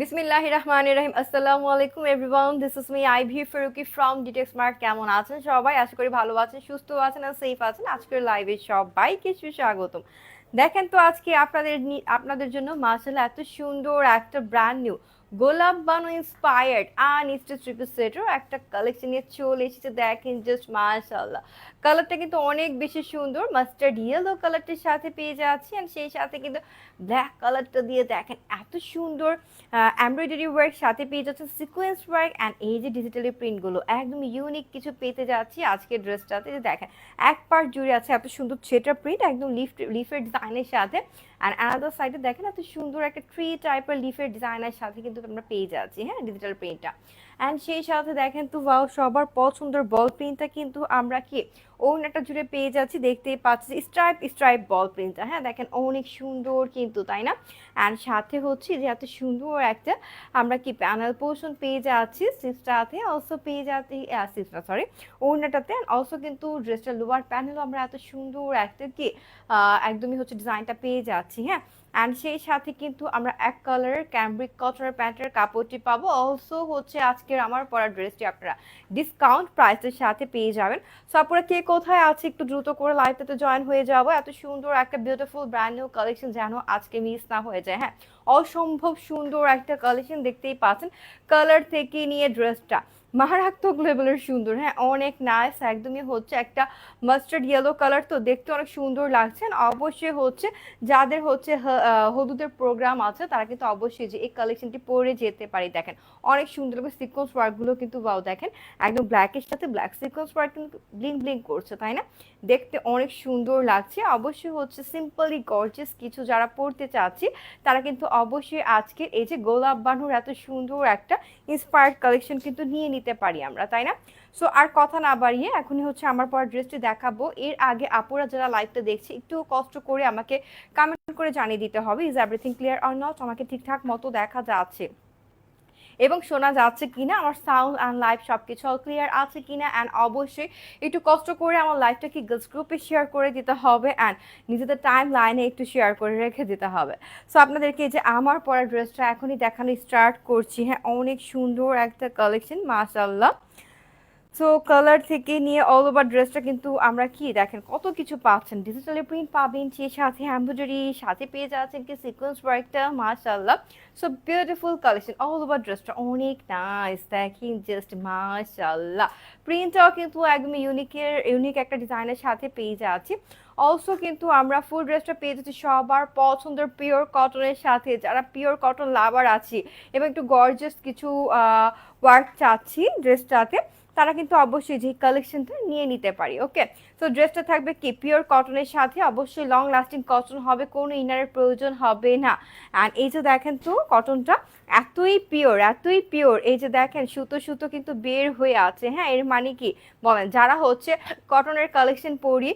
বিসমিল্লাহির রহমানির রহিম। আসসালামু আলাইকুম everyone, this is me Ivy Farooqui from Detex Smart. কেমন আছেন সবাই? আশা করি ভালো আছেন, সুস্থ আছেন আর সেফ আছেন। আজকের লাইভে সবাইকে সুস্বাগতম। দেখেন তো আজকে আপনাদের জন্য মাশাআল্লাহ এত সুন্দর একটা ব্র্যান্ড নিউ গোলাপ Banu inspired unstitch three piece সেটের একটা কালেকশন নিয়ে চলে এসেছে। দেখেন জাস্ট মাশাআল্লাহ, কালারটা কিন্তু অনেক বেশি সুন্দর। মাস্টার্ড ইয়েলো কালারটির সাথে পেয়ে যাচ্ছি, আর সেই সাথে কিন্তু ব্ল্যাক কালারটা দিয়ে দেখেন এত সুন্দর এমব্রয়ডারি ওয়ার্ক, সাথে পেয়ে যাচ্ছে সিকোয়েন্স ওয়ার্ক অ্যান্ড এই যে ডিজিটালি প্রিন্টগুলো, একদম ইউনিক কিছু পেতে যাচ্ছি আজকের ড্রেসটাতে। যে দেখেন এক পার্ট জুড়ে আছে এত সুন্দর ছেটা প্রিন্ট, একদম লিফের ডিজাইনের সাথে। অ্যান্ড অ্যানাদার সাইডে দেখেন এত সুন্দর একটা ট্রি টাইপের লিফের ডিজাইনের সাথে কিন্তু আমরা পেয়ে যাচ্ছি, হ্যাঁ, ডিজিটাল প্রিন্টটা। অ্যান্ড সেই সাথে দেখেন তো ওয়াও, সবার পছন্দের বল প্রিন্টটা কিন্তু আমরা কি ওড়নাটা জুড়ে পেয়ে যাচ্ছি। দেখতেই পাচ্ছি স্ট্রাইপ স্ট্রাইপ বল প্রিন্টটা, হ্যাঁ দেখেন অনেক সুন্দর কিন্তু, তাই না? অ্যান্ড সাথে হচ্ছে যে এত সুন্দর একটা আমরা কি প্যানেল পোর্শন পেয়ে যাচ্ছি সিস্টাতে, অলসো পেয়ে যাচ্ছি সিস্টা সরি ওড়নাটাতে। অ্যান্ড অলসো কিন্তু ড্রেসটার লোয়ার প্যানেলও আমরা এত সুন্দর একটা কি একদমই হচ্ছে ডিজাইনটা পেয়ে যাচ্ছি, হ্যাঁ। অ্যান্ড সেই সাথে কিন্তু আমরা এক কালারের ক্যামব্রিক কটনের প্যান্টের কাপড়টি পাবো। অলসো হচ্ছে আজকের আমার পরা ড্রেসটি আপনারা ডিসকাউন্ট প্রাইসের সাথে পেয়ে যাবেন। সো আপনারা কে কোথায় আছে একটু দ্রুত করে লাইভটাতে জয়েন হয়ে যাবো। এত সুন্দর একটা বিউটিফুল ব্র্যান্ড নিউ কালেকশন যেন আজকে মিস না হয়ে যায়, হ্যাঁ। অসম্ভব সুন্দর একটা কালেকশন, দেখতেই পাচ্ছেন কালার থেকে নিয়ে ড্রেসটা মারাত্মক লেভেলের সুন্দর, হ্যাঁ অনেক নাইস। একদমই হচ্ছে একটা মাস্টার্ড ইয়েলো কালার, তো দেখতে অনেক সুন্দর লাগছে। অবশ্যই হচ্ছে যাদের হচ্ছে হলুদের প্রোগ্রাম আছে তারা কিন্তু অবশ্যই যে এই কালেকশনটি পরে যেতে পারি। দেখেন অনেক সুন্দর সিকোয়েন্স ওয়ার্কগুলো কিন্তু ওয়াও, দেখেন একদম ব্ল্যাকের সাথে ব্ল্যাক সিকোয়েন্স ওয়ার্ক কিন্তু ব্লিং ব্লিং করছে, তাই না? দেখতে অনেক সুন্দর লাগছে। অবশ্যই হচ্ছে সিম্পলি গর্জিয়াস কিছু যারা পড়তে চাচ্ছি তারা কিন্তু অবশ্যই আজকে এই যে গোলাপ বানুর এত সুন্দর একটা ইন্সপায়ার্ড কালেকশন কিন্তু নিয়ে নিতে পারি আমরা, তাই না? সো আর কথা না বাড়িয়ে এখনই হচ্ছে আমার পর ড্রেসটি দেখাবো। এর আগে আপুরা যারা লাইভটা দেখছে একটু কষ্ট করে আমাকে কমেন্ট করে জানিয়ে দিতে হবে is everything clear or not, আমাকে ঠিকঠাক মতো দেখা যাচ্ছে এবং শোনা যাচ্ছে কিনা, আমার সাউন্ড অ্যান্ড লাইভ সবকিছু অল ক্লিয়ার আছে কিনা। অ্যান্ড অবশ্যই একটু কষ্ট করে আমার লাইভটাকে গার্লস গ্রুপে শেয়ার করে দিতে হবে অ্যান্ড নিজেদের টাইম লাইনে একটু শেয়ার করে রেখে দিতে হবে। সো আপনাদেরকে যে আমার পরা ড্রেসটা এখনই দেখানো স্টার্ট করছি, হ্যাঁ অনেক সুন্দর একটা কালেকশন মাশাআল্লাহ। সো কালার থেকে নিয়ে অল ওভার ড্রেসটা কিন্তু আমরা কি দেখেন কত কিছু পাচ্ছেন, ডিজিটালি প্রিন্ট পাবেন, সেই সাথে এমব্রয়ডারি, সাথে পেয়ে যাচ্ছেন কি সিকোয়েন্স ওয়ার্কটা মাশাআল্লাহ। So beautiful collection, all over ড্রেসটা অনেক নাইস, দেখেন জাস্ট মাশাআল্লাহ। প্রিন্টটাও কিন্তু একদম ইউনিক একটা ডিজাইনের সাথে পেয়ে যাচ্ছি। অলসো কিন্তু আমরা ফুল ড্রেসটা পেয়ে যাচ্ছি সবার পছন্দের পিওর কটনের সাথে, যারা পিওর কটন লাভার আছি এবং একটু গর্জিয়াস কিছু ওয়ার্ক চাচ্ছি ড্রেসটাতে, তারা কিন্তু অবশ্যই যে কালেকশনটা নিয়ে নিতে পারি। ওকে, তো ড্রেসটা থাকবে কি পিওর কটনের সাথে, অবশ্যই লং লাস্টিং কটন হবে, কোনো ইনারের প্রয়োজন হবে না। অ্যান্ড এই যে দেখেন তো কটনটা এতই পিওর এতই পিওর, এই যে দেখেন সুতো সুতো কিন্তু বের হয়ে আছে, হ্যাঁ এর মানে কি বলেন, যারা হচ্ছে কটনের কালেকশন পরি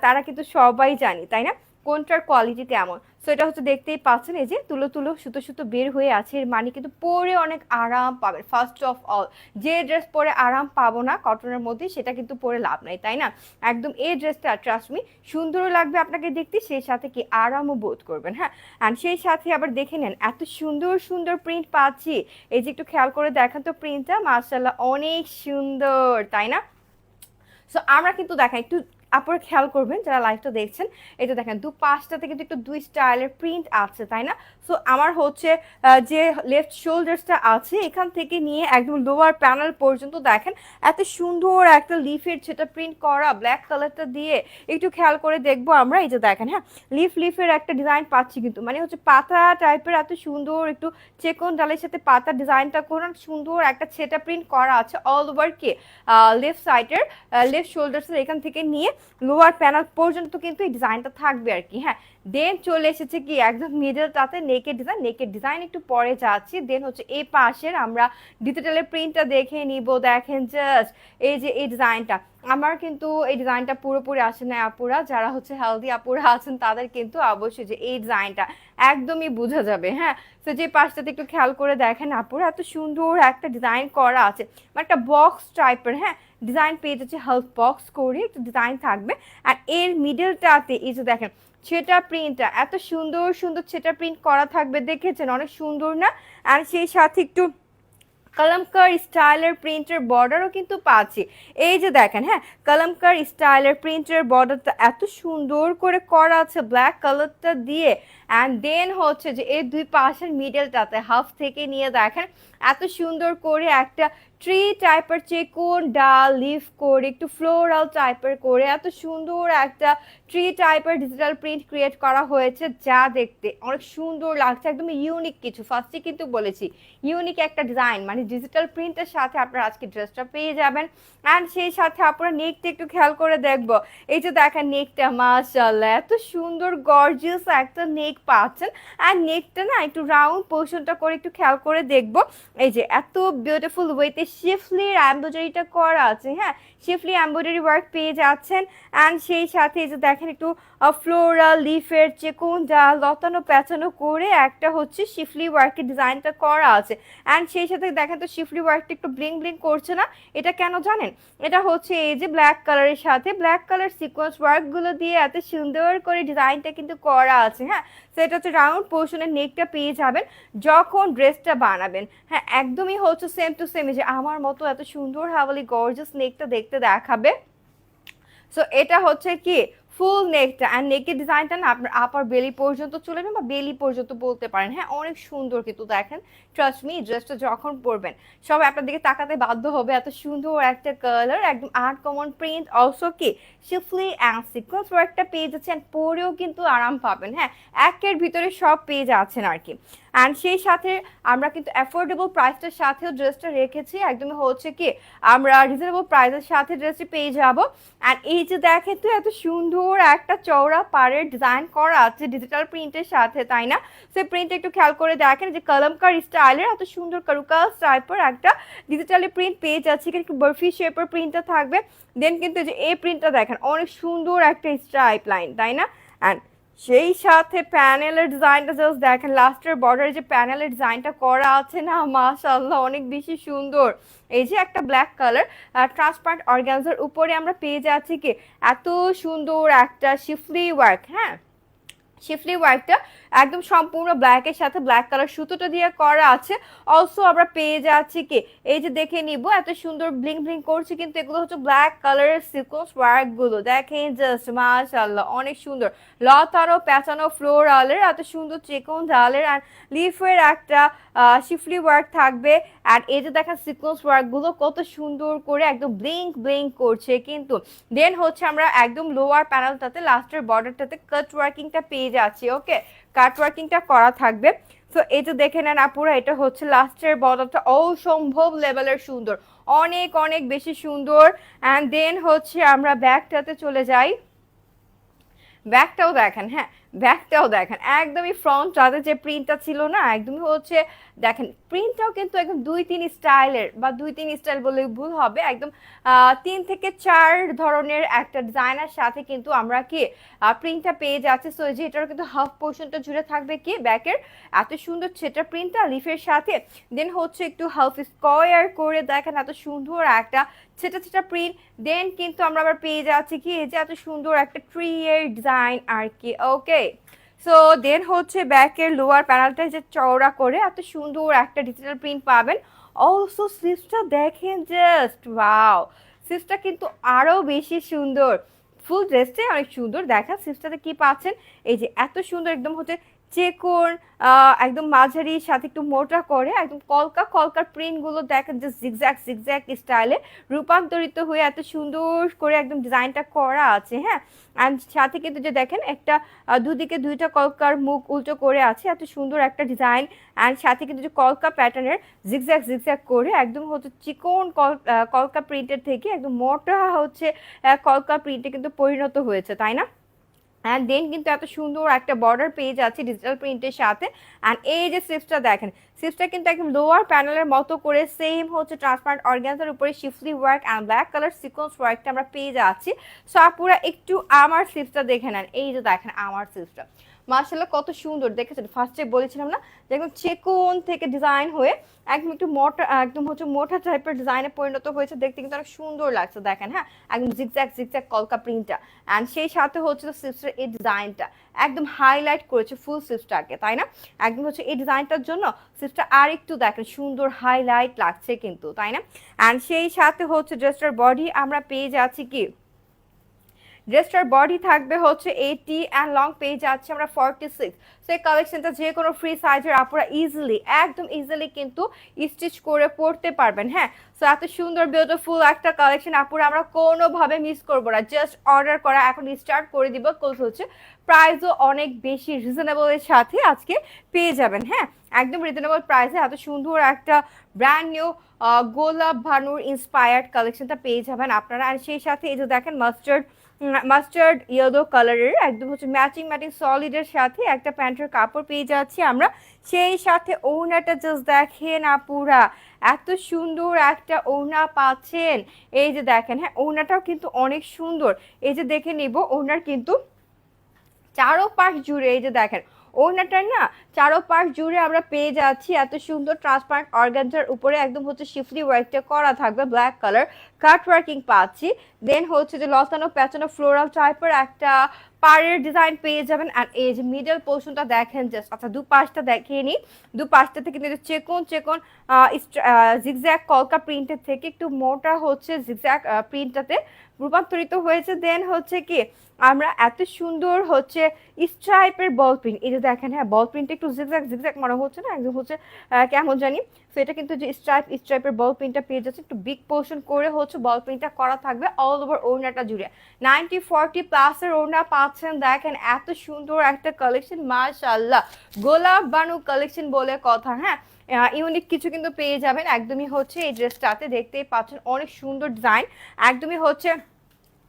তারা কিন্তু সবাই জানি, তাই না, কোনটার কোয়ালিটি কেমন। সো এটা হচ্ছে দেখতেই পাচ্ছেন এই যে তুলো তুলো সুতো সুতো বের হয়ে আছে, এর মানে কিন্তু পরে অনেক আরাম পাবেন। ফার্স্ট অফ অল, যে ড্রেস পরে আরাম পাবো না কটনের মধ্যে সেটা কিন্তু পরে লাভ নাই, তাই না? একদম এই ড্রেসটা ট্রাস্ট মি সুন্দরও লাগবে আপনাকে দেখতে, সেই সাথে কি আরামও বোধ করবেন, হ্যাঁ। অ্যান্ড সেই সাথে আবার দেখে নেন এত সুন্দর সুন্দর প্রিন্ট পাচ্ছি, এই যে একটু খেয়াল করে দেখেন তো প্রিন্টটা মাশাআল্লাহ অনেক সুন্দর, তাই না? সো আমরা কিন্তু দেখেন একটু আপনারা খেয়াল করবেন যারা লাইভটা দেখছেন, এটা দেখেন দু পাশটাতে কিন্তু একটু দুই স্টাইলের প্রিন্ট আছে, তাই না? সো আমার হচ্ছে যে লেফট শোল্ডার্সটা আছে এখান থেকে নিয়ে একদম লোয়ার প্যানেল পর্যন্ত দেখেন এত সুন্দর একটা লিফের সেটা প্রিন্ট করা ব্ল্যাক কালারটা দিয়ে। একটু খেয়াল করে দেখবো আমরা, এই যে দেখেন, হ্যাঁ লিফের একটা ডিজাইন পাচ্ছি কিন্তু, মানে হচ্ছে পাতা টাইপের এত সুন্দর একটু চেকন ডালের সাথে পাতা ডিজাইনটা করে সুন্দর একটা ছেটা প্রিন্ট করা আছে অল ওভার কে লেফট সাইডের লেফট শোল্ডার্সের এখান থেকে নিয়ে লোয়ার প্যানেল পর্যন্ত কিন্তু এই ডিজাইনটা থাকবে আর কি, হ্যাঁ। দেন চলে এসেছে কি একদম মিডলটাতে নেকের ডিজাইন একটু পরে যাচ্ছি। দেন হচ্ছে এই পাশের আমরা ডিজিটালের প্রিন্টটা দেখে নিব। দেখেন জাস্ট এই যে এই ডিজাইনটা, আমার কিন্তু এই ডিজাইনটা পুরোপুরি আসে না আপুরা, যারা হচ্ছে হেলদি আপুরা আছেন তাদের কিন্তু অবশ্যই যে এই ডিজাইনটা একদমই বোঝা যাবে, হ্যাঁ। তো যে পাশটাতে একটু খেয়াল করে দেখেন আপুরা এত সুন্দর একটা ডিজাইন করা আছে, মানে একটা বক্স টাইপের, হ্যাঁ ডিজাইন পেয়ে যাচ্ছে, হেল্প বক্স করে একটা ডিজাইন থাকবে। আর এর মিডলটাতে এই যে দেখেন ছেটা প্রিন্টটা এত সুন্দর সুন্দর ছেটা প্রিন্ট করা থাকবে, দেখেছেন অনেক সুন্দর না? আর সেই সাথে একটু কলমকার স্টাইলের প্রিন্টের বর্ডারও কিন্তু পাচ্ছি। এই যে দেখেন, হ্যাঁ, কলমকার স্টাইলের প্রিন্টের বর্ডারটা এত সুন্দর করে করা আছে ব্ল্যাক কালারটা দিয়ে। অ্যান্ড দেন হচ্ছে যে এই দুই পাশের মিডলটাতে হাফ থেকে নিয়ে দেখেন এত সুন্দর করে একটা ট্রি টাইপের চেকুন ডাল লিফ করে একটু ফ্লোরাল টাইপের করে এত সুন্দর একটা ট্রি টাইপের ডিজিটাল প্রিন্ট ক্রিয়েট করা হয়েছে, যা দেখতে অনেক সুন্দর লাগছে, একদম ইউনিক কিছু। ফার্স্টে কিন্তু বলেছি ইউনিক একটা ডিজাইন, মানে ডিজিটাল প্রিন্টের সাথে আপনারা আজকে ড্রেসটা পেয়ে যাবেন। অ্যান্ড সেই সাথে আপনারা নেকটা একটু খেয়াল করে দেখবো, এই যে দেখেন নেকটা মাশাআল্লাহ এত সুন্দর গর্জিয়াস একটা নেক পাচ্ছেন। আর নেকটা না একটু রাউন্ড পোর্শনটা করে একটু খেয়াল করে দেখবো, এই যে এত বিউটিফুল ওয়েতে শিফলির এমব্রয়ডারিটা করা আছে, হ্যাঁ, শিফলি এমব্রয়ডারি ওয়ার্ক পেয়ে যাচ্ছেন। অ্যান্ড সেই সাথে এই যে দেখেন একটু ফ্লোরাল লিফের চেকুন যা লতানো প্যাঁচানো করে একটা হচ্ছে শিফলি ওয়ার্কের ডিজাইনটা করা আছে। অ্যান্ড সেই সাথে দেখেন তো শিফলি ওয়ার্কটা একটু ব্লিং ব্লিং করছে না? এটা কেন জানেন? এটা হচ্ছে এই যে ব্ল্যাক কালারের সাথে ব্ল্যাক কালার সিকোয়েন্স ওয়ার্কগুলো দিয়ে এত সুন্দর করে ডিজাইনটা কিন্তু করা আছে, হ্যাঁ। সেটা হচ্ছে রাউন্ড পোর্শনের নেকটা পেয়ে যাবেন যখন ড্রেসটা বানাবেন, হ্যাঁ, একদমই হচ্ছে সেম টু সেম, যে আমার মতো এত সুন্দর হাওয়ালি গর্জিয়াস নেকটা দেখতে দেখাবে। সো এটা হচ্ছে কি ফুল নেকটা, অ্যান্ড নেকের ডিজাইনটা না আপনার আপার বেলি পর্যন্ত চলে যাবে বা বেলি পর্যন্ত বলতে পারেন, হ্যাঁ, অনেক সুন্দর কিন্তু দেখেন। ট্রাস্ট মি, ড্রেসটা যখন পরবেন সবাই আপনার দিকে তাকাতে বাধ্য হবে, এত সুন্দর একটা কালার, একদম আনকমন প্রিন্ট, অলসো কি শিফলি অ্যান্ড সিকোয়েন্স ওয়ার্কটা পেয়ে যাচ্ছেন, পরেও কিন্তু আরাম পাবেন, হ্যাঁ, একের ভিতরে সব পেয়ে যাচ্ছেন আর কি। অ্যান্ড সেই সাথে আমরা কিন্তু অ্যাফোর্ডেবল প্রাইসটার সাথেও ড্রেসটা রেখেছি, একদমই হচ্ছে কি আমরা রিজনেবল প্রাইসের সাথে ড্রেসটি পেয়ে যাব। অ্যান্ড এই যে দেখেন তো এত সুন্দর একটা চওড়া পাড়ের ডিজাইন করা আছে ডিজিটাল প্রিন্টের সাথে, তাই না? সেই প্রিন্টটা একটু খেয়াল করে দেখেন যে কলমকার স্টাইলের এত সুন্দর কারুকাজ টাইপের একটা ডিজিটালি প্রিন্ট পেয়ে যাচ্ছে, একটু বরফি শেপের প্রিন্টটা থাকবে। দেন কিন্তু যে এই প্রিন্টটা দেখেন অনেক সুন্দর একটা স্ট্রাইপ লাইন, তাই না? অ্যান্ড সেই সাথে প্যানেলের ডিজাইনটা জাস্ট দেখেন, লাস্টের বর্ডারে যে প্যানেলের ডিজাইনটা করা আছে না, মাশাআল্লাহ অনেক বেশি সুন্দর। এই যে একটা ব্ল্যাক কালার ট্রান্সপারেন্ট অর্গানজার উপরে আমরা পেয়ে যাচ্ছি কি এত সুন্দর একটা শিফলি ওয়ার্ক, হ্যাঁ, শিফলি ওয়ার্কটা একদম সম্পূর্ণ ব্ল্যাকের সাথে ব্ল্যাক কালার সুতোটা দিয়ে করা আছে। অলসো আমরা পেয়ে যাচ্ছি কি এই যে দেখে নিব এত সুন্দর ব্লিং ব্লিং করছে, কিন্তু এগুলো হচ্ছে ব্ল্যাক কালারের সিকোয়েন্স ওয়ার্ক গুলো, দেখেন জাস্ট মাশাআল্লাহ অনেক সুন্দর লতানো প্যাঁচানো ফ্লোরালের এত সুন্দর চিকন ডালের আর লিফের একটা শিফলি ওয়ার্ক থাকবে। আর এই যে দেখেন সিকোয়েন্স ওয়ার্ক গুলো কত সুন্দর করে একদম ব্লিঙ্ক ব্লিঙ্ক করছে কিন্তু। দেন হচ্ছে আমরা একদম লোয়ার প্যানেলটাতে লাস্টের বর্ডারটাতে কাট ওয়ার্কিংটা পেয়ে যাচ্ছি, ওকে, কাট ওয়ার্কিংটা করা থাকবে। সো এই যে দেখে নেন আপুরা, এটা হচ্ছে লাস্টের বর্ডারটা অসম্ভব লেভেলের সুন্দর, অনেক অনেক বেশি সুন্দর। অ্যান্ড দেন হচ্ছে আমরা ব্যাকটাতে চলে যাই, ব্যাকটাও দেখেন, হ্যাঁ, ব্যাকটাও দেখেন একদমই ফ্রন্ট তাদের যে প্রিন্টটা ছিল না, একদমই হচ্ছে দেখেন প্রিন্টটাও কিন্তু একদম দুই তিন স্টাইলের, বা দুই তিন স্টাইল বলে ভুল হবে, একদম 3 থেকে 4 ধরনের একটা ডিজাইনের সাথে কিন্তু আমরা কি প্রিন্টটা পেয়ে যাচ্ছি। সো যে এটার কিন্তু হাফ পোর্শনটা জুড়ে থাকবে কি ব্যাকের এত সুন্দর সেটা প্রিন্টটা লিফের সাথে। দেন হচ্ছে একটু হাফ স্কোয়ার করে দেখেন এত সুন্দর একটা ছেটা ছেটা প্রিন্ট। দেন কিন্তু আমরা আবার পেয়ে যাচ্ছি কি এই যে এত সুন্দর একটা ট্রি এর ডিজাইন আর কি, ওকে। সো দেন হচ্ছে ব্যাকের লোয়ার প্যানেলটা যে চওড়া করে এত সুন্দর একটা ডিজিটাল প্রিন্ট পাবেন। অলসো স্লিভসটা দেখেন জাস্ট ওয়াও, স্লিভসটা কিন্তু আরো বেশি সুন্দর, ফুল ড্রেসটাই অনেক সুন্দর। দেখা স্লিভসটাতে কি পাচ্ছেন, এই যে এত সুন্দর একদম হচ্ছে চেকন একদম মাঝারি সাথে একটু মোটা করে একদম কলকা কলকার প্রিন্টগুলো দেখেন যে জিগজ্যাগ জিগজ্যাগ স্টাইলে রূপান্তরিত হয়ে এত সুন্দর করে একদম ডিজাইনটা করা আছে, হ্যাঁ। অ্যান্ড সাথে কিন্তু যে দেখেন একটা দুদিকে দুইটা কলকার মুখ উল্টো করে আছে, এত সুন্দর একটা ডিজাইন। অ্যান্ড সাথে কিন্তু যে কলকা প্যাটার্নের জিগজ্যাগ জিগজ্যাগ করে একদম হচ্ছে চিকন কলকা প্রিন্টের থেকে একদম মোটা হচ্ছে কলকা প্রিন্টে কিন্তু পরিণত হয়েছে, তাই না? অ্যান্ড দেন কিন্তু এত সুন্দর একটা বর্ডার পেয়ে যাচ্ছে ডিজিটাল প্রিন্টের সাথে। অ্যান্ড এই যে স্লিভসটা দেখেন, স্লিভসটা কিন্তু একদম লোয়ার প্যানেলের মতো করে সেম হচ্ছে ট্রান্সপারেন্ট অর্গানজার উপরে schiffli work and black colour sequence ওয়ার্কটা আমরা পেয়ে যাচ্ছি। সো আপুরা একটু আমার স্লিভসটা দেখে নেন, এই যে দেখেন আমার স্লিভসটা মাশাআল্লাহ কত সুন্দর দেখেছেন, ফার্স্টে বলেছিলাম না যে একদম চেকন থেকে ডিজাইন হয়ে একদম একটু মোটা, একদম হচ্ছে মোটা টাইপের ডিজাইনে পরিণত হয়েছে, দেখতে কিন্তু অনেক সুন্দর লাগছে দেখেন। হ্যাঁ, একদম জিগজ্যাগ জিগজ্যাগ কলকা প্রিন্টটা, অ্যান্ড সেই সাথে হচ্ছে স্লিভসের এই ডিজাইনটা একদম হাইলাইট করেছে ফুল স্লিভসটাকে, তাই না? একদম হচ্ছে এই ডিজাইনটার জন্য স্লিভসটা আর একটু দেখেন সুন্দর হাইলাইট লাগছে কিন্তু, তাই না? অ্যান্ড সেই সাথে হচ্ছে ড্রেসটার বডি আমরা পেয়ে যাচ্ছি কি, ড্রেসটার বডি থাকবে হচ্ছে 80 অ্যান্ড লং পেয়ে যাচ্ছে আমরা 46। সো এই কালেকশনটা যে কোনো ফ্রি সাইজের আপুরা ইজিলি, একদম ইজিলি কিন্তু স্টিচ করে পরতে পারবেন। হ্যাঁ, সো এত সুন্দর বিউটিফুল একটা কালেকশন আপুরা আমরা কোনোভাবে মিস করবো না, জাস্ট অর্ডার করা এখন স্টার্ট করে দিব। কোর্স হচ্ছে প্রাইসও অনেক বেশি রিজনেবলের সাথে আজকে পেয়ে যাবেন। হ্যাঁ, একদম রিজনেবল প্রাইসে এত সুন্দর একটা ব্র্যান্ড নিউ গোলাপ ভানুর ইন্সপায়ার্ড কালেকশনটা পেয়ে যাবেন আপনারা। আর সেই সাথে এই যে দেখেন মাস্টার্ড ইয়েলো কালারের একদম হচ্ছে ম্যাচিং ম্যাচিং সলিডের সাথে একটা প্যান্টের কাপড় পেয়ে যাচ্ছি আমরা। সেই সাথে ওড়নাটা জাস্ট দেখেন আপুরা, এত সুন্দর একটা ওড়না পাচ্ছেন। এই যে দেখেন, হ্যাঁ ওড়নাটাও কিন্তু অনেক সুন্দর। এই যে দেখে নিব ওড়নার কিন্তু চারোপাশ জুড়ে, এই যে দেখেন ওড়নাটার না চারোপাশ জুড়ে আমরা পেয়ে যাচ্ছি এত সুন্দর ট্রান্সপারেন্ট অর্গানজার উপরে একদম হচ্ছে শিফলি ওয়ার্কটা করা থাকবে, ব্ল্যাক কালার কাট ওয়ার্কিং পাচ্ছি। দেন হচ্ছে যে লতানো প্যাচানো ফ্লোরাল টাইপের একটা পাড়ের ডিজাইন পেয়ে যাবেন। আর এই যে মিডল পোর্শনটা দেখেন জাস্ট, আচ্ছা দুপাশটা দেখিয়ে নিই। দুপাশটাতে কিন্তু চেকন চেকন জিগজ্যাগ কলকা প্রিন্টের থেকে একটু মোটা হচ্ছে জিগজ্যাগ প্রিন্টটাতে রূপান্তরিত হয়েছে। দেন হচ্ছে কি আমরা এত সুন্দর হচ্ছে স্ট্রাইপের বল প্রিন্ট, এই যে দেখেন, হ্যাঁ বল প্রিন্টটা একটু জিগজ্যাগ জিগজ্যাগ মনে হচ্ছে না, একদম হচ্ছে কেমন জানি। সো এটা কিন্তু যে স্ট্রাইপের বল প্রিন্টটা পেয়ে যাচ্ছে, একটু বিগ পোর্শন করে হচ্ছে বল প্রিন্টটা করা থাকবে অল ওভার ওড়নাটা জুড়ে। 90-40+ এর ওড়না পাচ্ছেন দেখেন, এত সুন্দর একটা কালেকশন মাশাআল্লাহ। গোলাপ বানু কালেকশন বলে কথা। হ্যাঁ, ইউনিক কিছু কিন্তু পেয়ে যাবেন একদমই হচ্ছে এই ড্রেসটাতে, দেখতেই পাচ্ছেন অনেক সুন্দর ডিজাইন, একদমই হচ্ছে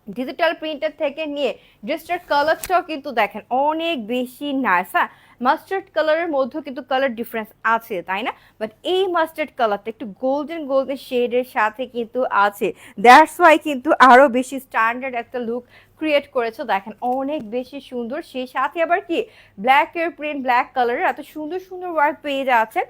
ডিজিটাল প্রিন্টের থেকে নিয়ে ড্রেসটার কালারটাও কিন্তু দেখেন অনেক বেশি নাইস। হ্যাঁ, মাস্টার্ড কালারের মধ্যেও কিন্তু কালার ডিফারেন্স আছে, তাই না? বাট এই মাস্টার্ড কালারটা একটু গোল্ডেন গোল্ডেন শেডের সাথে কিন্তু আছে, দ্যাটস ওয়াই কিন্তু আরও বেশি স্ট্যান্ডার্ড একটা লুক ক্রিয়েট করেছে দেখেন, অনেক বেশি সুন্দর। সেই সাথে আবার কি ব্ল্যাকের প্রিন্ট, ব্ল্যাক কালারের এত সুন্দর সুন্দর ওয়ার্ক পেয়ে যাচ্ছে।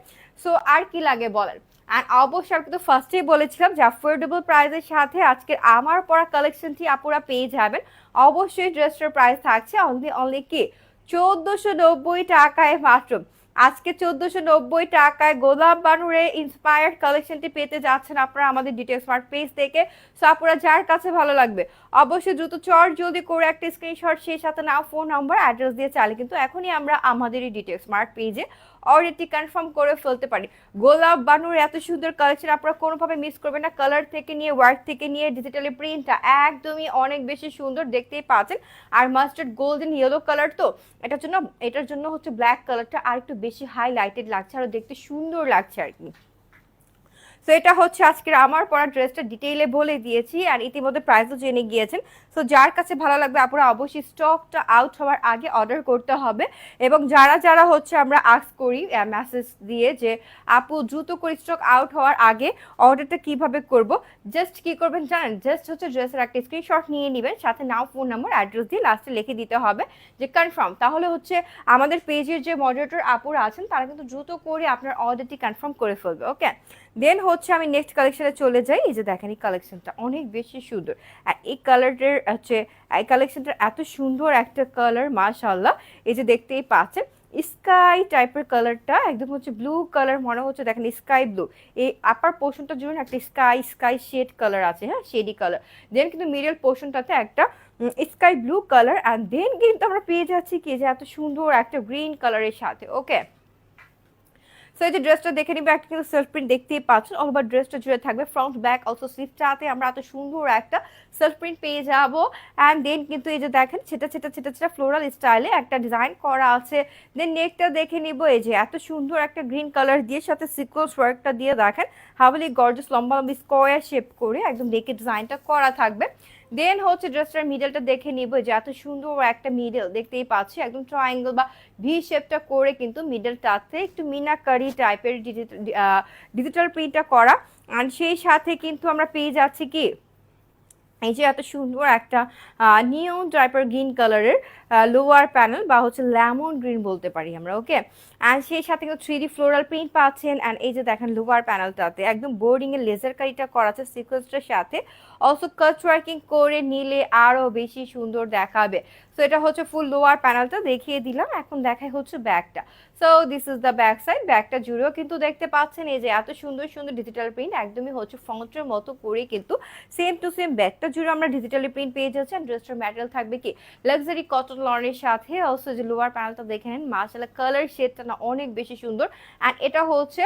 সো আর কি লাগে বলেন। অ্যান্ড অবশ্যই আমি কিন্তু ফার্স্টেই বলেছিলাম যে অ্যাফোর্ডেবল প্রাইসের সাথে আজকের আমার পরা কালেকশনটি আপুরা পেয়ে যাবেন। অবশ্যই ড্রেসটার প্রাইস থাকছে অনলি কি 1490 টাকায় মাত্র। আজকে 1490 টাকায় গোলাপ বানুরে ইন্সপায়ার্ড কালেকশনটি পেতে যাচ্ছেন আপনারা আমাদের ডিটেলস স্মার্ট পেজ থেকে। সো আপনারা যার কাছে ভালো লাগবে অবশ্যই দ্রুত চট জলদি করে একটা স্ক্রিনশট, সেই সাথে নাও ফোন নাম্বার অ্যাড্রেস দিয়ে চাইলে কিন্তু এখনই আমরা আমাদের এই ডিটেলস স্মার্ট পেজে অলরেডি কনফার্ম করে ফেলতে পারি। গোলাপ বানুর এত সুন্দর কালেকশন আপনারা কোনোভাবে মিস করবেন না। কালার থেকে নিয়ে ওয়ার্ক থেকে নিয়ে ডিজিটালি প্রিন্টটা একদমই অনেক বেশি সুন্দর, দেখতেই পাচ্ছেন। আর মাস্টার্ড গোল্ডেন ইয়েলো কালার তো এটার জন্য হচ্ছে ব্ল্যাক কালারটা আর একটু বেশি হাইলাইটেড লাগছে, আর দেখতে সুন্দর লাগছে আর কি। সো এটা হচ্ছে আজকের আমার পরা ড্রেসটা, ডিটেইলে বলে দিয়েছি আর ইতিমধ্যে প্রাইসও জেনে গিয়েছেন। সো যার কাছে ভালো লাগবে আপনারা অবশ্যই স্টকটা আউট হওয়ার আগে অর্ডার করতে হবে। এবং যারা যারা হচ্ছে আমরা আস্ক করি মেসেজ দিয়ে যে আপু দ্রুত করে স্টক আউট হওয়ার আগে অর্ডারটা কিভাবে করব, জাস্ট কি করবেন জানেন, জাস্ট হচ্ছে ড্রেসের একটা স্ক্রিনশট নিয়ে নেবেন, সাথে নাও ফোন নাম্বার অ্যাড্রেস দিয়ে লাস্টে লিখে দিতে হবে যে কনফার্ম। তাহলে হচ্ছে আমাদের পেজের যে মডারেটর আপুরা আছেন তারা কিন্তু দ্রুত করে আপনার অর্ডারটি কনফার্ম করে ফেলবে। ওকে, দেন হচ্ছে আমি নেক্সট কালেকশনে চলে যাই। এই যে দেখেন এই কালেকশনটা অনেক বেশি সুন্দর, আর এই কালারটার হচ্ছে এই কালেকশনটার এত সুন্দর একটা কালার মাশাআল্লাহ। এই যে দেখতেই পাচ্ছেন স্কাই টাইপের কালারটা, একদম হচ্ছে ব্লু কালার মনে হচ্ছে, দেখেন স্কাই ব্লু। এই আপার পোর্শনটার জন্য একটা স্কাই শেড কালার আছে, হ্যাঁ শেডি কালার। দেন কিন্তু মিডল পোর্শনটাতে একটা sky blue colour, and then কিন্তু আমরা পেয়ে যাচ্ছি কি যে এত সুন্দর একটা গ্রিন কালারের সাথে। ওকে, সো এই যে ড্রেসটা দেখে নিবে, একটা কিন্তু সেলফ প্রিন্ট দেখতেই পাচ্ছেন, অল ওভার ড্রেসটা জুড়ে থাকবে ফ্রন্ট ব্যাক অলসো স্লিভটাতে আমরা এত সুন্দর একটা সেলফ প্রিন্ট পেয়ে যাবো। অ্যান্ড দেন কিন্তু এই যে দেখেন ছেটা ফ্লোরাল স্টাইলে একটা ডিজাইন করা আছে। দেন নেকটা দেখে নিব, এই যে এত সুন্দর একটা গ্রিন কালার দিয়ে সাথে সিকোয়েন্স ওয়ার্কটা দিয়ে দেখেন হাবলি গর্জাস লম্বা লম্বি স্কোয়ার শেপ করে একদম নেকের ডিজাইনটা করা থাকবে। দেন হচ্ছে ড্রেসটার মিডলটা দেখে নিব, যে এত সুন্দর একটা মিডল দেখতেই পাচ্ছি, একদম ট্রায়াঙ্গেল বা ভি শেপটা করে কিন্তু মিডলটাতে একটু মিনাকারি টাইপের ডিজিটাল প্রিন্টটা করা। আর সেই সাথে কিন্তু আমরা পেয়ে যাচ্ছি কি এই যে এত সুন্দর একটা নিয়ন টাইপের গ্রিন কালারের লোয়ার প্যানেল বা হচ্ছে লেমন গ্রিন বলতে পারি আমরা, ওকে। অ্যান্ড সেই সাথে কিন্তু 3D ফ্লোরাল প্রিন্ট পাচ্ছেন। অ্যান্ড এই যে দেখেন লোয়ার প্যানেলটাতে একদম বোর্ডিং এর লেজার কারিটা করা আছে সিকোয়েন্সটার সাথে, অলসো কাট ওয়ার্কিং করে নিলে আরো বেশি সুন্দর দেখাবে। সো এটা হচ্ছে ফুল লোয়ার প্যানেলটা দেখিয়ে দিলাম, এখন দেখাই হচ্ছে ব্যাকটা। So this is the back side. ব্যাকটা জুড়েও কিন্তু দেখতে পাচ্ছেন এই যে এত সুন্দর সুন্দর ডিজিটাল প্রিন্ট, একদমই হচ্ছে ফন্টের মতো করে কিন্তু সেম টু সেম ব্যাকটা জুড়ে আমরা ডিজিটালি প্রিন্ট পেয়ে যাচ্ছি। অ্যান্ড ড্রেসটার ম্যাটেরিয়াল থাকবে কি লাক্সারি কটন লনের সাথে। অলসো যে লোয়ার প্যানেলটা দেখে নেন, মাশাআল্লাহ কালার শেডটা না অনেক বেশি সুন্দর। অ্যান্ড এটা হচ্ছে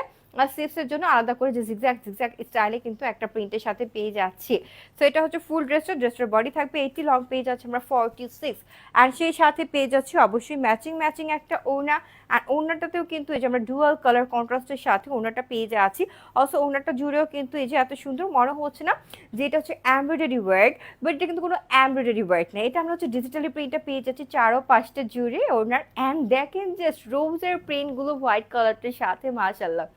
স্লিভসের জন্য আলাদা করে যে জিগজ্যাগ জিগজ্যাগ স্টাইলে কিন্তু একটা প্রিন্টের সাথে পেয়ে যাচ্ছি। সো এটা হচ্ছে ফুল ড্রেসটার বডি থাকবে 80, লং পেয়ে যাচ্ছে আমরা 46। অ্যান্ড সেই সাথে পেয়ে যাচ্ছি অবশ্যই ম্যাচিং একটা ওড়না। আর ওড়নাটাতেও কিন্তু এই যে আমরা ডুয়াল কালার কন্ট্রাস্টের সাথে ওড়নাটা পেয়ে যাচ্ছি। অলসো ওড়নাটা জুড়েও কিন্তু এই যে এত সুন্দর মনে হচ্ছে না যে এটা হচ্ছে এমব্রয়ডারি ওয়ার্ক, বাট এটা কিন্তু কোনো এমব্রয়ডারি ওয়ার্ক না, এটা আমরা হচ্ছে ডিজিটালি প্রিন্টটা পেয়ে যাচ্ছি চারো পাঁচটা জুড়ে ওড়নার। অ্যান্ড দেখেন জাস্ট রোজের প্রিন্টগুলো হোয়াইট কালারটার সাথে, মাশাআল্লাহ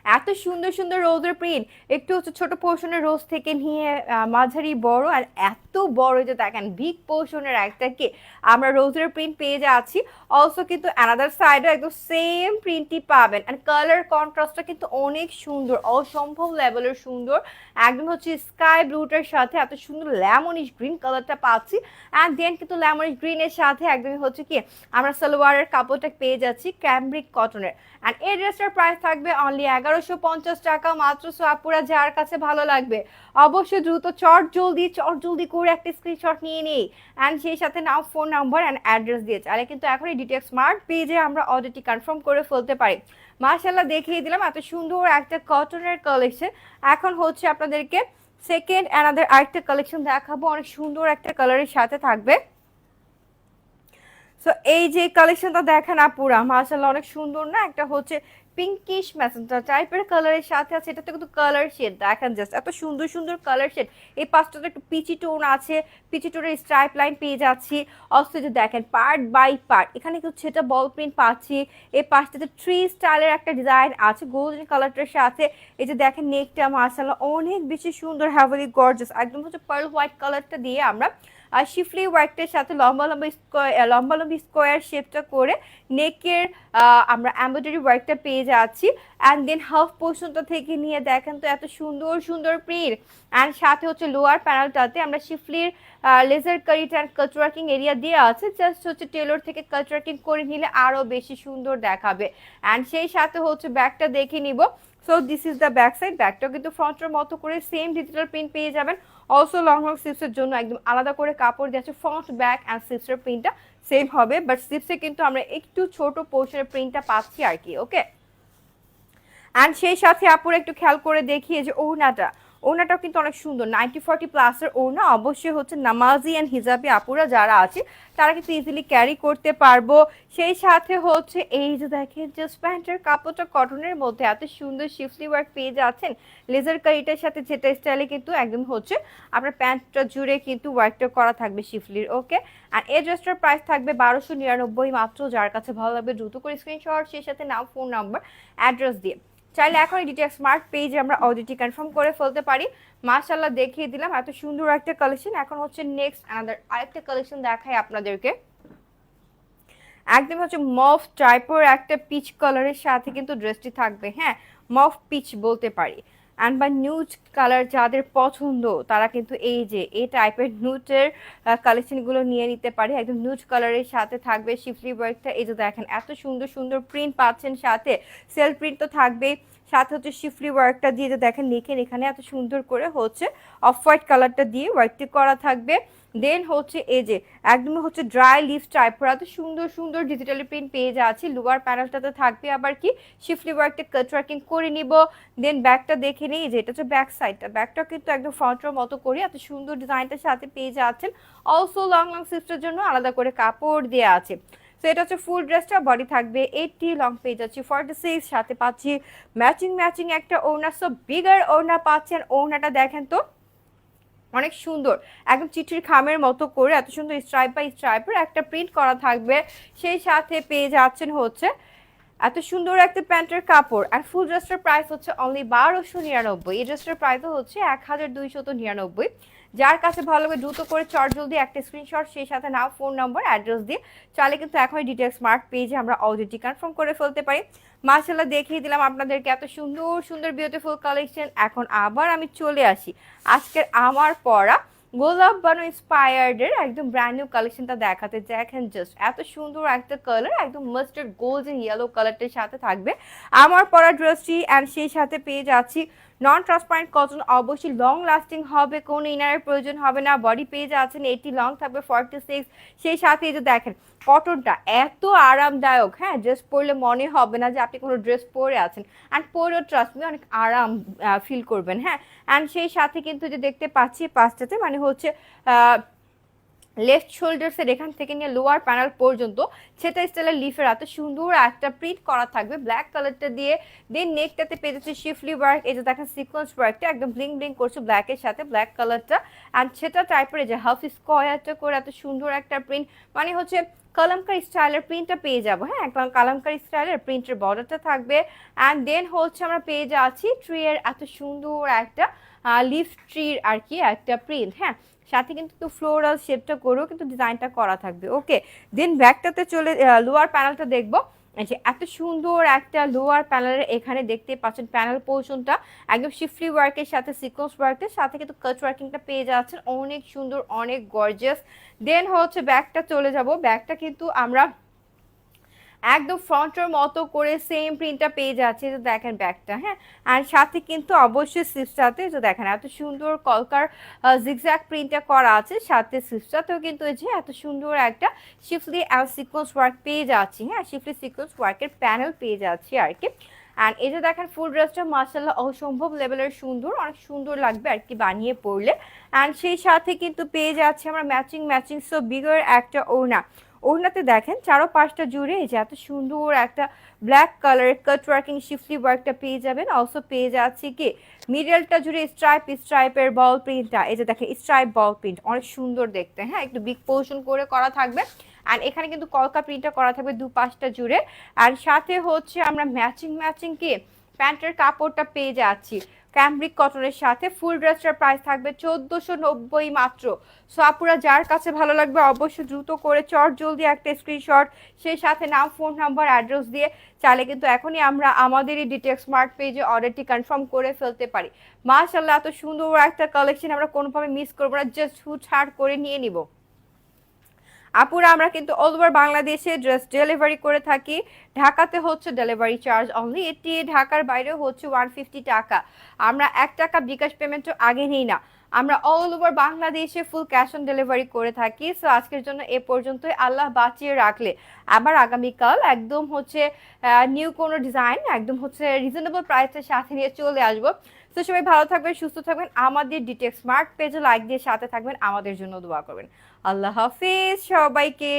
এত সুন্দর সুন্দর রোজের প্রিন্ট। একটু হচ্ছে ছোট পোর্শনের রোজ থেকে নিয়ে মাঝারি বড়, আর এত বড় যে দেখেন বিগ পোর্শনের একটা কি আমরা রোজের প্রিন্ট পেয়ে যাচ্ছি। অলসো কিন্তু অ্যানাদার সাইডে একদম সেম প্রিন্টই পাবেন। অ্যান্ড কালার কন্ট্রাস্টটা কিন্তু অনেক সুন্দর, অসম্ভব লেভেলের সুন্দর। একদম হচ্ছে স্কাই ব্লুটার সাথে এত সুন্দর লেমনিশ গ্রিন কালারটা পাচ্ছি। অ্যান্ড দেন কিন্তু লেমনিশ গ্রিনের সাথে একদমই হচ্ছে কি আমরা সালোয়ারের কাপড়টা পেয়ে যাচ্ছি ক্যামব্রিক কটনের। অ্যান্ড এই ড্রেসটার প্রাইস থাকবে অনলি 1150 টাকা মাত্র। সো আপুরা যার কাছে ভালো লাগবে অবশ্যই দ্রুত চট জলদি করে একটা স্ক্রিনশট নিয়ে নেই। অ্যান্ড সেই সাথে নাও ফোন নাম্বার অ্যান্ড অ্যাড্রেস দিয়ে চাইলে কিন্তু এখন এই ডিটেক্স স্মার্ট পেজে আমরা অর্ডারটি কনফার্ম করে ফেলতে পারি। মাশাআল্লাহ দেখিয়ে দিলাম এত সুন্দর একটা কটনের কালেকশন। এখন হচ্ছে আপনাদেরকে সেকেন্ড অ্যানাদার আরেকটা কালেকশন দেখাবো, অনেক সুন্দর একটা কালারের সাথে থাকবে। সো এই যে কালেকশনটা দেখেন আপুরা, মাশাআল্লাহ অনেক সুন্দর না, একটা হচ্ছে পিঙ্কিশ ম্যাজেন্টা টাইপের কালারের সাথে আছে। এটাতে কিন্তু কালার শেড দেখেন জাস্ট এত সুন্দর সুন্দর কালার শেড। এই পাঁচটাতে একটু পিচি টোন আছে, পিচি টোনের স্ট্রাইপ লাইন পেয়ে যাচ্ছি। অলসো যে দেখেন পার্ট বাই পার্ট এখানে কিন্তু সেটা বল প্রিন্ট পাচ্ছি। এই পাঁচটাতে ট্রি স্টাইলের একটা ডিজাইন আছে গোল্ডেন কালারটার সাথে। এই যে দেখেন নেকটা মাশাআল্লাহ অনেক বেশি সুন্দর, হ্যাভেলি গর্জিয়াস, একদম হচ্ছে পার্ল হোয়াইট কালারটা দিয়ে আমরা আর শিফলি ওয়ার্কটার সাথে লম্বা লম্বা স্কোয়ার শেপটা করে নেকের আমরা এমব্রয়ডারি ওয়ার্কটা পেয়ে যাচ্ছি। অ্যান্ড দেন হাফ পোর্শনটা থেকে নিয়ে দেখেন তো এত সুন্দর সুন্দর প্রিন্ট। অ্যান্ড সাথে হচ্ছে লোয়ার প্যানেলটাতে আমরা শিফলির লেজার কারিট অ্যান্ড কাট ওয়ার্কিং এরিয়া দিয়ে আছে, জাস্ট হচ্ছে টেলর থেকে কাট ওয়ার্কিং করে নিলে আরও বেশি সুন্দর দেখাবে। অ্যান্ড সেই সাথে হচ্ছে ব্যাগটা দেখে নিব। So this is the back side. ব্যাগটাও কিন্তু ফ্রন্টের মতো করে সেম ডিজিটাল প্রিন্ট পেয়ে যাবেন। অলসো লং স্লিভসের জন্য একদম আলাদা করে কাপড় দিয়ে আছে। ফ্রন্ট ব্যাক অ্যান্ড স্লিভসের প্রিন্টটা সেম হবে, বাট স্লিভসে কিন্তু আমরা একটু ছোট পোর্শনের প্রিন্টটা পাচ্ছি আর কি, ওকে। অ্যান্ড সেই সাথে আপুরা একটু খেয়াল করে দেখিয়ে যে ওড়নাটাও কিন্তু অনেক সুন্দর 90-40 প্লাসের ওড়না। অবশ্যই হচ্ছে নামাজি অ্যান্ড হিজাবি আপুরা যারা আছে তারা কিন্তু ইজিলি ক্যারি করতে পারবো। সেই সাথে হচ্ছে এই যে দেখেন জাস্ট প্যান্টের কাপড়টা কটনের মধ্যে এত সুন্দর শিফলি ওয়ার্ক পেয়ে যাচ্ছেন লেজার কারিটার সাথে, যেটা স্টাইলে কিন্তু একদম হচ্ছে আপনার প্যান্টটা জুড়ে কিন্তু ওয়ার্কটা করা থাকবে শিফলির, ওকে। আর এই ড্রেসটার প্রাইস থাকবে 1299 মাত্র। যার কাছে ভালো লাগবে দ্রুত করে স্ক্রিনশট, সেই সাথে নাম ফোন নাম্বার অ্যাড্রেস দিয়ে চাইলে এখন ডিটেক্স স্মার্ট পেজে আমরা অর্ডারটি কনফার্ম করে ফেলতে পারি। মাশাআল্লাহ দেখিয়ে দিলাম এত সুন্দর একটা কালেকশন। এখন হচ্ছে নেক্সট আরেকটা কালেকশন দেখাই আপনাদেরকে। একদম হচ্ছে মফ টাইপের একটা পিচ কালারের সাথে কিন্তু ড্রেসটি থাকবে, হ্যাঁ মফ পিচ বলতে পারি। অ্যান্ড বা নিউজ কালার যাদের পছন্দ তারা কিন্তু এই যে এই টাইপের নিউজের কালেকশনগুলো নিয়ে নিতে পারে। একদম নিউজ কালারের সাথে থাকবে শিফলি ওয়ার্কটা। এই যে দেখেন এত সুন্দর সুন্দর প্রিন্ট পাচ্ছেন, সাথে সেলফ প্রিন্ট তো থাকবেই, সাথে হচ্ছে শিফলি ওয়ার্কটা দিয়ে যে দেখেন নিখেন এখানে এত সুন্দর করে হচ্ছে অফ হোয়াইট কালারটা দিয়ে ওয়ার্কটি করা থাকবে। দেন হচ্ছে এই যে একদম হচ্ছে ড্রাই লিভস টাইপের এত সুন্দর সুন্দর ডিজিটালি প্রিন্ট পেয়ে যাচ্ছি। লোয়ার প্যানেলটাতে থাকবে আবার কি শিফলি ওয়ার্কটা কাট ওয়ার্কিং করে নিব। দেন ব্যাকটা দেখে নিই, যে এটা হচ্ছে ব্যাক সাইডটা, ব্যাকটা কিন্তু একদম ফ্রন্টের মতো করে এত সুন্দর ডিজাইনটার সাথে পেয়ে যাচ্ছেন। অলসো লং স্লিভসের জন্য আলাদা করে কাপড় দেওয়া আছে। তো এটা হচ্ছে ফুল ড্রেসটা, বডি থাকবে 80, লং পেয়ে যাচ্ছি 46, সাথে পাচ্ছি ম্যাচিং একটা ওড়না। সো বিগার ওড়না পাচ্ছেন। ওড়নাটা দেখেন তো অনেক সুন্দর, একদম চিঠির খামের মতো করে এত সুন্দর স্ট্রাইপ বাই স্ট্রাইপের একটা প্রিন্ট করা থাকবে। সেই সাথে পেয়ে যাচ্ছেন হচ্ছে এত সুন্দর একটা প্যান্টের কাপড়। আর ফুল ড্রেসটার প্রাইস হচ্ছে অনলি 1299। এই ড্রেসটার প্রাইসও হচ্ছে 1299। যার কাছে ভালো লাগবে দ্রুত করে চটজলদি একটা স্ক্রিনশট, সেই সাথে নাও, ফোন নম্বর, অ্যাড্রেস দিয়ে চাইলে কিন্তু এখনই ডিটেলস স্মার্ট পেজে আমরা অলরেডি কনফার্ম করে ফেলতে পারি। মাশাআল্লাহ দেখিয়ে দিলাম আপনাদেরকে এত সুন্দর সুন্দর বিউটিফুল কালেকশন। এখন আবার আমি চলে আসি আজকের আমার পরা গোলাপ বানু ইন্সপায়ার্ড এর একদম ব্র্যান্ড নিউ কালেকশনটা দেখাতে। দেখেন জাস্ট এত সুন্দর একটা কালার, একদম মাস্টার্ড গোল্ডেন ইয়েলো কালারটার সাথে থাকবে আমার পরা ড্রেসটি। অ্যান্ড সেই সাথে পেয়ে যাচ্ছি নন ট্রান্সপারেন্ট কটন, অবশ্যই লং লাস্টিং হবে, কোনো ইনারের প্রয়োজন হবে না। বডি পেয়ে যাচ্ছেন 80, লং থাকবে 46। সেই সাথে এই যে দেখেন কটনটা এত আরামদায়ক, হ্যাঁ ড্রেস পরলে মনে হবে না যে আপনি কোনো ড্রেস পরে আছেন, অ্যান্ড পরেও ট্রাস্ট মি অনেক আরাম ফিল করবেন। হ্যাঁ, অ্যান্ড সেই সাথে কিন্তু যে দেখতে পাচ্ছি পাঁচটাতে মানে হচ্ছে লেফট শোল্ডার্সের এখান থেকে নিয়ে লোয়ার প্যানেল পর্যন্ত সেটা স্টাইলের লিফের এত সুন্দর একটা প্রিন্ট করা থাকবে ব্ল্যাক কালারটা দিয়ে। দেন নেকটাতে পেয়ে যাচ্ছে শিফলি ওয়ার্ক, এই যে দেখেন সিকোয়েন্স ওয়ার্কটা একদম ব্লিং ব্লিং করছে ব্ল্যাকের সাথে ব্ল্যাক কালারটা। অ্যান্ড সেটা টাইপের এই যে হাফ স্কোয়ারটা করে এত সুন্দর একটা প্রিন্ট, মানে হচ্ছে কালামকারি স্টাইলের প্রিন্টটা পেয়ে যাবো। হ্যাঁ, একদম কালামকারি স্টাইলের প্রিন্টের বর্ডারটা থাকবে। অ্যান্ড দেন হচ্ছে আমরা পেয়ে যাচ্ছি ট্রি এর এত সুন্দর একটা লিফ ট্রির আর কি একটা প্রিন্ট। হ্যাঁ, সাথে কিন্তু একটু ফ্লোরাল শেপটা করেও কিন্তু ডিজাইনটা করা থাকবে। ওকে, দেন ব্যাকটাতে চলে লোয়ার প্যানেলটা দেখবো। এই যে এত সুন্দর একটা লোয়ার প্যানেলের এখানে দেখতে পাচ্ছেন প্যানেল পোর্শনটা একদম শিফলি ওয়ার্কের সাথে সিকোয়েন্স ওয়ার্কের সাথে কিন্তু কাট ওয়ার্কিংটা পেয়ে যাচ্ছেন, অনেক সুন্দর অনেক গর্জিয়াস। দেন হচ্ছে ব্যাকটা চলে যাব, ব্যাকটা কিন্তু আমরা একদম ফ্রন্টের মতো করে সেম প্রিন্টটা পেয়ে যাচ্ছে, যে দেখেন ব্যাকটা। হ্যাঁ, আর সাথে কিন্তু অবশ্যই স্লিভসটাতে যে দেখেন এত সুন্দর কলকার জিগজ্যাগ প্রিন্টটা করা আছে, সাথে স্লিভসটাতেও কিন্তু এই যে এত সুন্দর একটা শিফলি অ্যান্ড সিকোয়েন্স ওয়ার্ক পেয়ে যাচ্ছি। হ্যাঁ, শিফলি সিকোয়েন্স ওয়ার্কের প্যানেল পেয়ে যাচ্ছি আর কি। অ্যান্ড এই যে দেখেন ফুল ড্রেসটা মাশাআল্লাহ অসম্ভব লেভেলের সুন্দর, অনেক সুন্দর লাগবে আর কি বানিয়ে পরলে। অ্যান্ড সেই সাথে কিন্তু পেয়ে যাচ্ছে আমরা ম্যাচিং সো বিগার একটা ওড়না। ওড়নাতে দেখেন চারো পাঁচটা জুড়ে এই যে এত সুন্দর একটা ব্ল্যাক কালারের কাট ওয়ার্কিং শিফলি ওয়ার্কটা পেয়ে যাবেন। অলসো পেয়ে যাচ্ছে কি মিডলটা জুড়ে স্ট্রাইপের বল প্রিন্টটা, এই যে দেখেন স্ট্রাইপ বল প্রিন্ট অনেক সুন্দর দেখতে। হ্যাঁ, একটু বিগ পোর্শন করে করা থাকবে। অ্যান্ড এখানে কিন্তু কলকা প্রিন্টটা করা থাকবে দু পাঁচটা জুড়ে। আর সাথে হচ্ছে আমরা ম্যাচিং কি প্যান্টের কাপড়টা পেয়ে যাচ্ছি ক্যামব্রিক কটনের সাথে। ফুল ড্রেসটার প্রাইস থাকবে 1490 মাত্র। সো আপুরা যার কাছে ভালো লাগবে অবশ্যই দ্রুত করে চট জলদি একটা স্ক্রিনশট, সেই সাথে নাম, ফোন নাম্বার, অ্যাড্রেস দিয়ে চাইলে কিন্তু এখনই আমরা আমাদের এই ডিটেক্স স্মার্ট পেজে অর্ডারটি কনফার্ম করে ফেলতে পারি। মাশাআল্লাহ এত সুন্দর একটা কালেকশন আমরা কোনোভাবে মিস করবো না, জাস্ট হুটহাট করে নিয়ে নিব। আপুরা আমরা কিন্তু অল ওভার বাংলাদেশে ড্রেস ডেলিভারি করে থাকি। ঢাকাতে হচ্ছে ডেলিভারি চার্জ অনলি 80, ঢাকার বাইরেও হচ্ছে 150 টাকা। আমরা 1 টাকা বিকাশ পেমেন্টও আগে নিই না, আমরা অল ওভার বাংলাদেশে ফুল ক্যাশ অন ডেলিভারি করে থাকি। সো আজকের জন্য এ পর্যন্তই, আল্লাহ বাঁচিয়ে রাখলে আবার আগামীকাল একদম হচ্ছে নিউ কোনো ডিজাইন একদম হচ্ছে রিজনেবল প্রাইসের সাথে নিয়ে চলে আসবো। তো সবাই ভালো থাকবেন, সুস্থ থাকবেন, আমাদের ডিটেক্স স্মার্ট পেজে লাইক দিয়ে সাথে থাকবেন, আমাদের জন্য দোয়া করবেন। আল্লাহ হাফিজ সবাইকে।